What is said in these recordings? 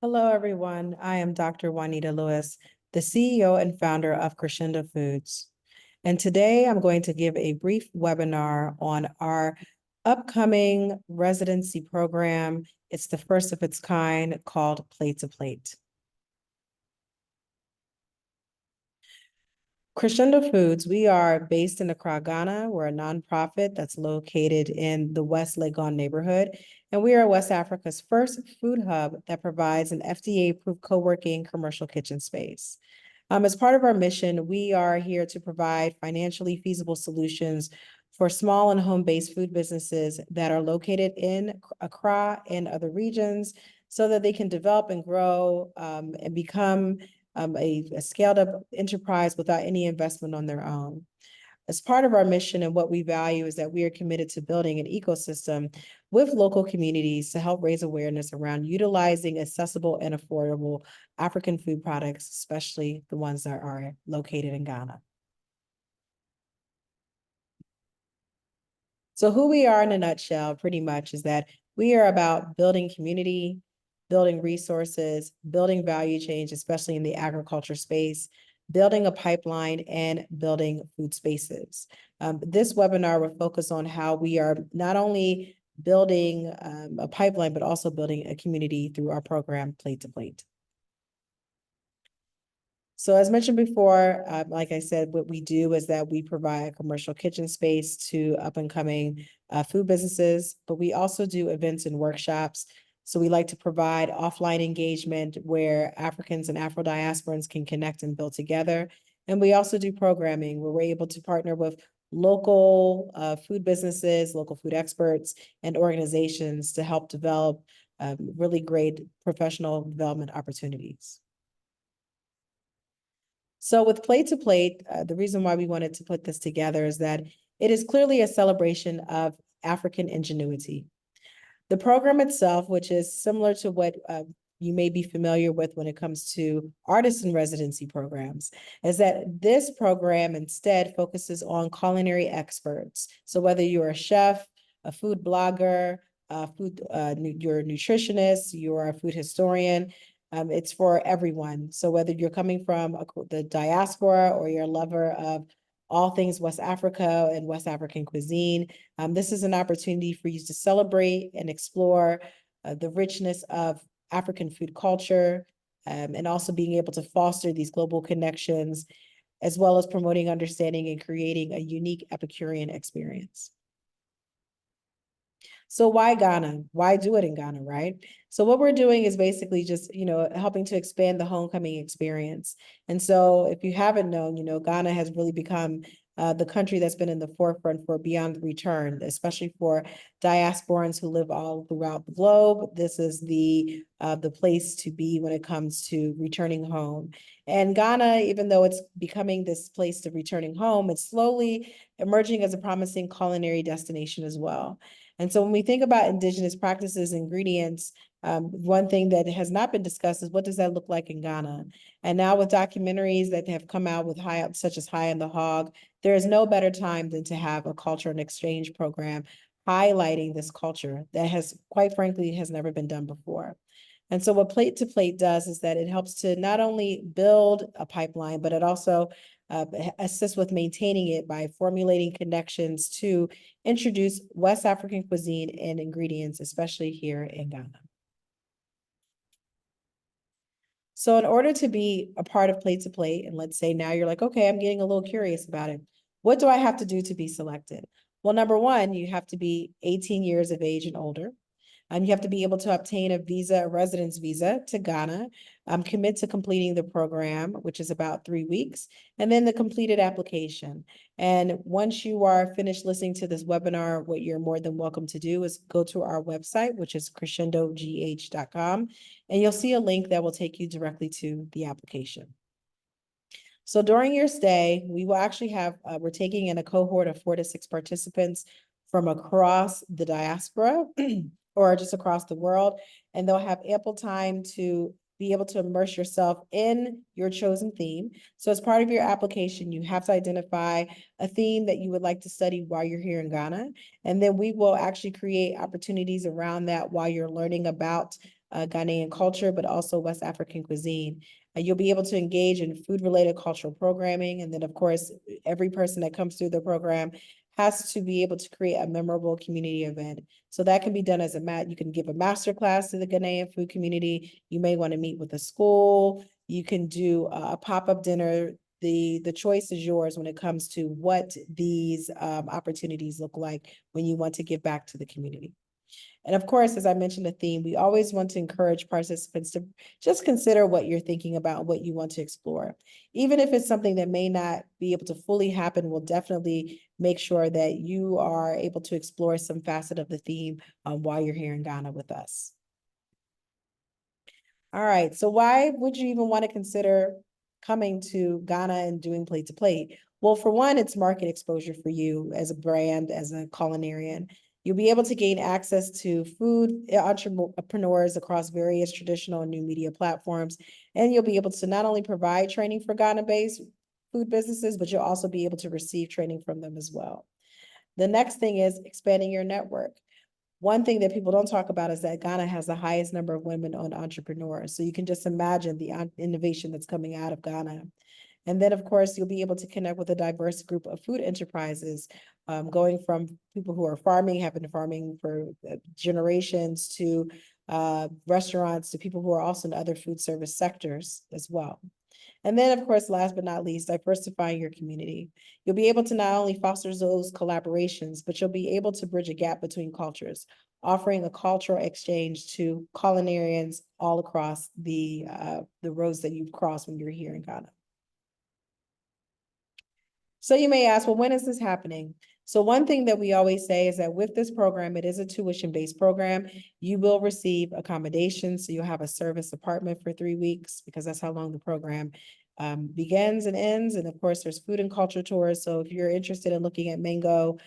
Hello, everyone. I am Dr. Juanita Lewis, the CEO and founder of Crescendo Foods. And today I'm going to give a brief webinar on our upcoming residency program. It's the first of its kind called Plate2Plate. Crescendo Foods, we are based in Accra, Ghana. We're a nonprofit that's located in the West Legon neighborhood, and we are West Africa's first food hub that provides an FDA-approved co-working commercial kitchen space. As part of our mission, we are here to provide financially feasible solutions for small and home-based food businesses that are located in Accra and other regions so that they can develop and grow and become a scaled up enterprise without any investment on their own. As part of our mission and what we value is that we are committed to building an ecosystem with local communities to help raise awareness around utilizing accessible and affordable African food products, especially the ones that are located in Ghana. So who we are in a nutshell, pretty much, is that we are about building community, building resources, building value change, especially in the agriculture space, building a pipeline, and building food spaces. This webinar will focus on how we are not only building a pipeline, but also building a community through our program, Plate2Plate. So as mentioned before, like I said, what we do is that we provide commercial kitchen space to up and coming food businesses, but we also do events and workshops. So we like to provide offline engagement where Africans and Afro-diasporans can connect and build together. And we also do programming where we're able to partner with local food businesses, local food experts, and organizations to help develop really great professional development opportunities. So with Plate2Plate, the reason why we wanted to put this together is that it is clearly a celebration of African ingenuity. The program itself, which is similar to what you may be familiar with when it comes to artist in residency programs, is that this program instead focuses on culinary experts. So whether you're a chef, a food blogger, you're a nutritionist, you're a food historian, it's for everyone. So whether you're coming from the diaspora or you're a lover of all things West Africa and West African cuisine, this is an opportunity for you to celebrate and explore the richness of African food culture, and also being able to foster these global connections, as well as promoting understanding and creating a unique Epicurean experience. So why Ghana? Why do it in Ghana, right? So what we're doing is basically just, helping to expand the homecoming experience. And so if you haven't known, Ghana has really become the country that's been in the forefront for Beyond Return, especially for diasporans who live all throughout the globe. This is the place to be when it comes to returning home. And Ghana, even though it's becoming this place to returning home, it's slowly emerging as a promising culinary destination as well. And so when we think about indigenous practices, ingredients, one thing that has not been discussed is what does that look like in Ghana? And now with documentaries that have come out with such as High on the Hog, there is no better time than to have a culture and exchange program highlighting this culture that has, quite frankly, has never been done before. And so what Plate2Plate does is that it helps to not only build a pipeline, but it also assist with maintaining it by formulating connections to introduce West African cuisine and ingredients, especially here in Ghana. So in order to be a part of Plate2Plate, and let's say now you're like, okay, I'm getting a little curious about it. What do I have to do to be selected? Well, number one, you have to be 18 years of age and older. You have to be able to obtain a residence visa to Ghana, commit to completing the program, which is about 3 weeks, and then the completed application. And once you are finished listening to this webinar, what you're more than welcome to do is go to our website, which is crescendogh.com, and you'll see a link that will take you directly to the application. So during your stay, we will actually have, we're taking in a cohort of 4 to 6 participants from across the diaspora or just across the world, and they'll have ample time to be able to immerse yourself in your chosen theme. So as part of your application, you have to identify a theme that you would like to study while you're here in Ghana, and then we will actually create opportunities around that while you're learning about Ghanaian culture, but also West African cuisine. You'll be able to engage in food-related cultural programming. And then, of course, every person that comes through the program has to be able to create a memorable community event. So that can be done as you can give a master class to the Ghanaian food community. You may want to meet with a school. You can do a pop-up dinner. The choice is yours when it comes to what these opportunities look like when you want to give back to the community. And of course, as I mentioned, the theme, we always want to encourage participants to just consider what you're thinking about, what you want to explore. Even if it's something that may not be able to fully happen, we'll definitely make sure that you are able to explore some facet of the theme while you're here in Ghana with us. All right, so why would you even want to consider coming to Ghana and doing Plate to Plate? Well, for one, it's market exposure for you as a brand, as a culinarian. You'll be able to gain access to food entrepreneurs across various traditional and new media platforms. And you'll be able to not only provide training for Ghana-based food businesses, but you'll also be able to receive training from them as well. The next thing is expanding your network. One thing that people don't talk about is that Ghana has the highest number of women-owned entrepreneurs. So you can just imagine the innovation that's coming out of Ghana. And then, of course, you'll be able to connect with a diverse group of food enterprises, going from people who are farming, have been farming for generations, to restaurants, to people who are also in other food service sectors as well. And then, of course, last but not least, diversifying your community. You'll be able to not only foster those collaborations, but you'll be able to bridge a gap between cultures, offering a cultural exchange to culinarians all across the roads that you cross when you're here in Ghana. So you may ask, well, when is this happening? So one thing that we always say is that with this program, it is a tuition-based program. You will receive accommodations. So you'll have a service apartment for 3 weeks, because that's how long the program begins and ends. And of course, there's food and culture tours. So if you're interested in looking at mango,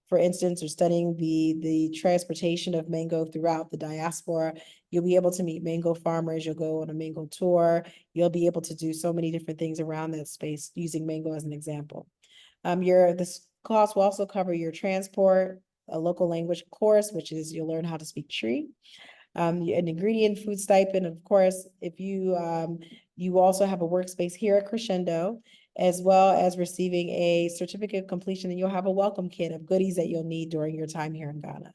for instance, or studying the transportation of mango throughout the diaspora, you'll be able to meet mango farmers. You'll go on a mango tour. You'll be able to do so many different things around that space, using mango as an example. This cost will also cover your transport, a local language course, which is you'll learn how to speak Tree, an ingredient food stipend. Of course, if you also have a workspace here at Crescendo, as well as receiving a certificate of completion, and you'll have a welcome kit of goodies that you'll need during your time here in Ghana.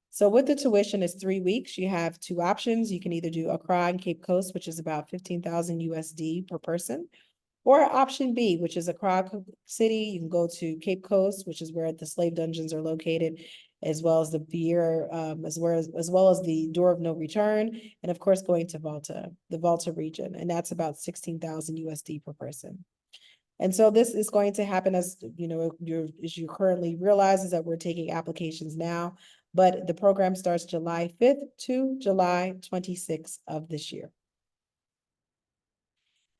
So with the tuition, it's 3 weeks. You have two options. You can either do Accra and Cape Coast, which is about 15,000 USD per person, or option B, which is Accra City. You can go to Cape Coast, which is where the slave dungeons are located, as well as the beer, as well as the Door of No Return, and of course going to the Volta region, and that's about 16,000 USD per person. And so this is going to happen, as you know, as you currently realize, is that we're taking applications now, but the program starts July 5th to July 26th of this year.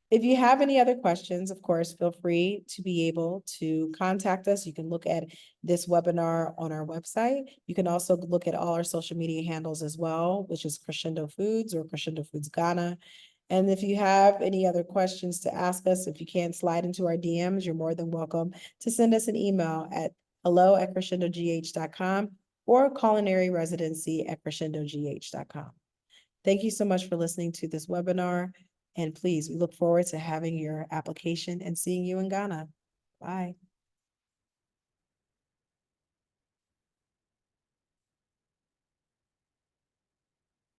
If you have any other questions, of course, feel free to be able to contact us. You can look at this webinar on our website. You can also look at all our social media handles as well, which is Crescendo Foods or Crescendo Foods Ghana. And if you have any other questions to ask us, if you can't slide into our DMs, you're more than welcome to send us an email at hello@crescendogh.com or culinary residency@crescendogh.com. Thank you so much for listening to this webinar. And please, we look forward to having your application and seeing you in Ghana. Bye.